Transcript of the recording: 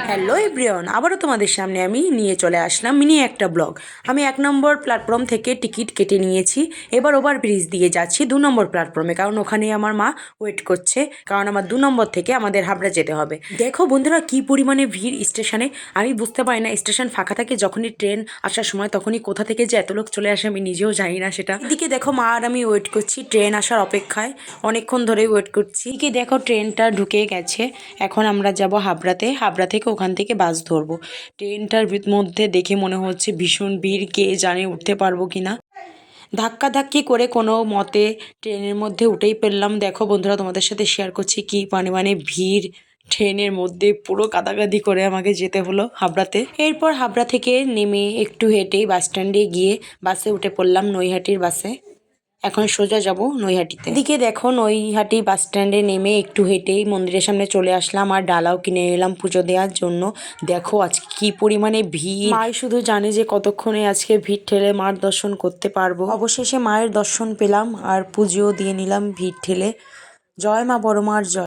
Hello everyone, আবারও তোমাদের সামনে আমি নিয়ে চলে আসলাম মিনি একটা ব্লগ। আমি 1 নম্বর প্ল্যাটফর্ম থেকে টিকিট কেটে নিয়েছি। এবার ওভার ব্রিজ দিয়ে যাচ্ছি 2 নম্বর প্ল্যাটফর্মে, কারণ ওখানে আমার মা ওয়েট করছে, কারণ আমার 2 নম্বর থেকে আমাদের হাবড়া যেতে হবে। দেখো বন্ধুরা, কি পরিমাণে ভিড় স্টেশনে। আমি বুঝতে পারি না, স্টেশন ফাঁকা থাকে যখনই ট্রেন আসার সময়, তখনই কোথা থেকে যে এত লোক চলে আসে আমি নিজেও জানি না সেটা। এদিকে দেখো মা আর আমি ওয়েট করছি ট্রেন আসার অপেক্ষায়, অনেকক্ষণ ধরেই ওয়েট করছি। এদিকে দেখো ট্রেনটা ঢুকে গেছে, এখন আমরা যাব হাবড়াতে। হাবড়া থেকে ওখান থেকে বাস ধরবো। ট্রেনটার মধ্যে দেখে মনে হচ্ছে ভীষণ ভিড়, কে জানে উঠতে পারবো কি না। ধাক্কাধাক্কি করে কোনো মতে ট্রেনের মধ্যে উঠেই পেলাম। দেখো বন্ধুরা, তোমাদের সাথে শেয়ার করছি কি পরিমাণে ভিড়। ট্রেনের মধ্যে পুরো কাদাকাদি করে আমাকে যেতে হলো হাবড়াতে। এরপর হাবড়া থেকে নেমে একটু হেঁটেই বাস স্ট্যান্ডে গিয়ে বাসে উঠে পড়লাম, নৈহাটির বাসে। এখন সোজা যাব নৈহাটিতে। এদিকে দেখো নৈহাটি বাস স্ট্যান্ডে নেমে একটু হেঁটেই মন্দিরের সামনে চলে আসলাম, আর ডালাও কিনে এলাম পুজো দেওয়ার জন্য। দেখো আজকে কি পরিমাণে ভিড়, মাই শুধু জানে যে কতক্ষণে আজকে ভিড় ঠেলে মার দর্শন করতে পারবো। অবশেষে মায়ের দর্শন পেলাম আর পুজোও দিয়ে নিলাম ভিড় ঠেলে। জয় মা বড় মার জয়।